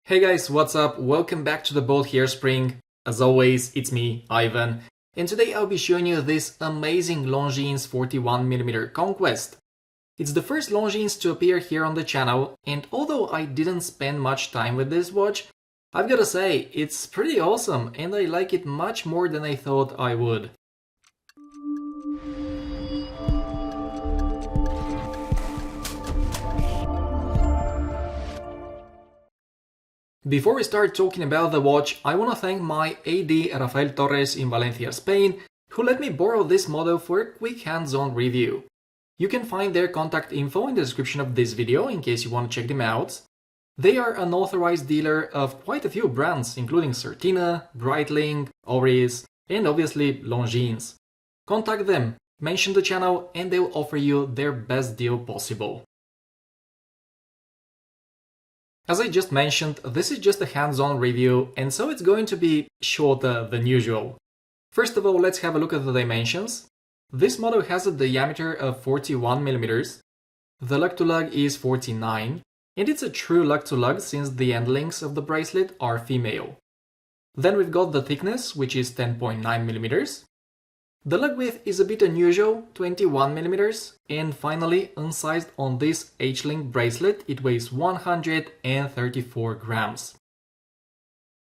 Hey guys, what's up? Welcome back to the Bold Hairspring. As always, it's me, Ivan, and today I'll be showing you this amazing Longines 41mm Conquest. It's the first Longines to appear here on the channel, and although I didn't spend much time with this watch, I've gotta say, it's pretty awesome and I like it much more than I thought I would. Before we start talking about the watch, I want to thank my AD Rafael Torres in Valencia, Spain, who let me borrow this model for a quick hands-on review. You can find their contact info in the description of this video in case you want to check them out. They are an authorized dealer of quite a few brands, including Certina, Breitling, Oris, and obviously Longines. Contact them, mention the channel, and they'll offer you their best deal possible. As I just mentioned, this is just a hands-on review, and so it's going to be shorter than usual. First of all, let's have a look at the dimensions. This model has a diameter of 41mm, the lug-to-lug is 49, and it's a true lug-to-lug since the end links of the bracelet are female. Then we've got the thickness, which is 10.9mm. The lug width is a bit unusual, 21mm, and finally, unsized on this H-link bracelet, it weighs 134 grams.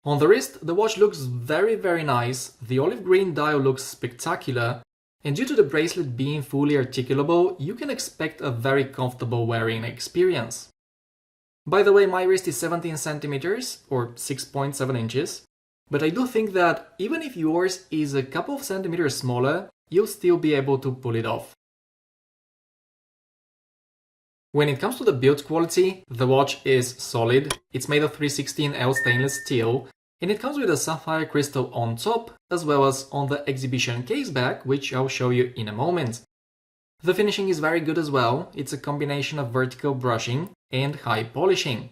On the wrist, the watch looks very nice, the olive green dial looks spectacular, and due to the bracelet being fully articulable, you can expect a very comfortable wearing experience. By the way, my wrist is 17 centimeters, or 6.7 inches. But I do think that even if yours is a couple of centimeters smaller, you'll still be able to pull it off. When it comes to the build quality, the watch is solid. It's made of 316L stainless steel, and it comes with a sapphire crystal on top, as well as on the exhibition case back, which I'll show you in a moment. The finishing is very good as well. It's a combination of vertical brushing and high polishing.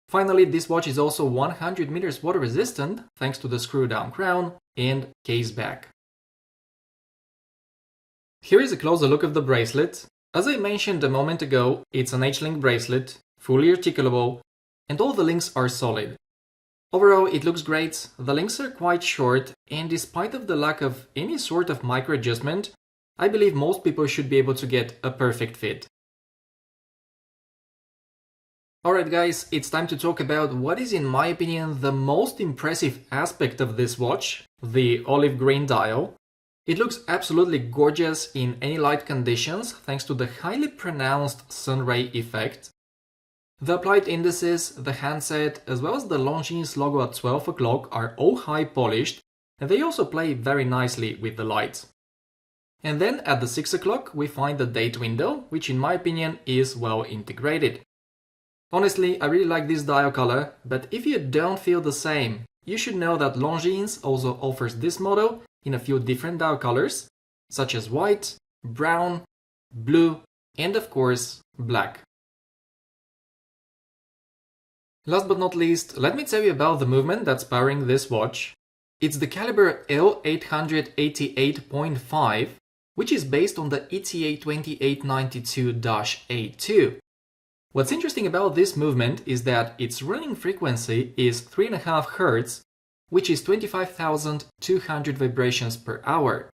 Finally, this watch is also 100 meters water resistant thanks to the screw-down crown and case back. Here is a closer look of the bracelet. As I mentioned a moment ago, it's an H-link bracelet, fully articulable, and all the links are solid. Overall, it looks great, the links are quite short, and despite of the lack of any sort of micro-adjustment, I believe most people should be able to get a perfect fit. Alright guys, it's time to talk about what is in my opinion the most impressive aspect of this watch, the olive green dial. It looks absolutely gorgeous in any light conditions thanks to the highly pronounced sun ray effect. The applied indices, the handset, as well as the Longines logo at 12 o'clock are all high polished, and they also play very nicely with the light. And then at the 6 o'clock we find the date window, which in my opinion is well integrated. Honestly, I really like this dial color, but if you don't feel the same, you should know that Longines also offers this model in a few different dial colors, such as white, brown, blue, and of course, black. Last but not least, let me tell you about the movement that's powering this watch. It's the caliber L888.5, which is based on the ETA 2892-A2. What's interesting about this movement is that its running frequency is 3.5 Hz, which is 25,200 vibrations per hour.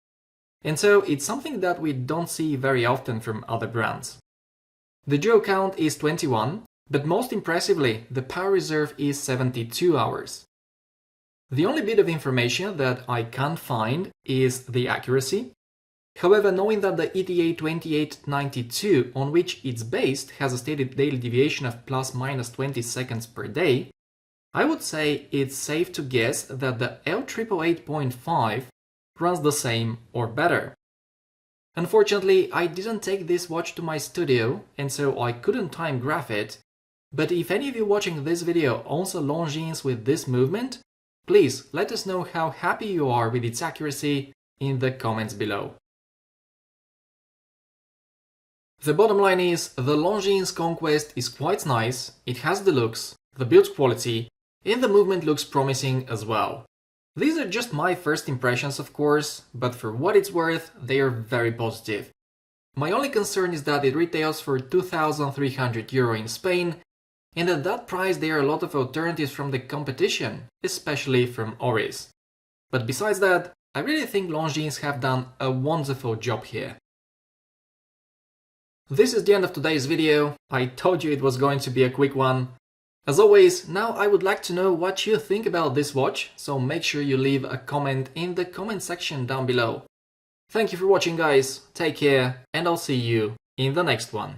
And so it's something that we don't see very often from other brands. The dual count is 21, but most impressively, the power reserve is 72 hours. The only bit of information that I can't find is the accuracy. However, knowing that the ETA 2892 on which it's based has a stated daily deviation of ± 20 seconds per day, I would say it's safe to guess that the L888.5 runs the same or better. Unfortunately, I didn't take this watch to my studio, and so I couldn't time graph it, but if any of you watching this video owns a Longines with this movement, please let us know how happy you are with its accuracy in the comments below. The bottom line is, the Longines Conquest is quite nice, it has the looks, the build quality, and the movement looks promising as well. These are just my first impressions of course, but for what it's worth, they are very positive. My only concern is that it retails for €2,300 in Spain, And at that price there are a lot of alternatives from the competition, especially from Oris. But besides that, I really think Longines have done a wonderful job here. This is the end of today's video. I told you it was going to be a quick one. As always, now I would like to know what you think about this watch, so make sure you leave a comment in the comment section down below. Thank you for watching, guys, take care, and I'll see you in the next one.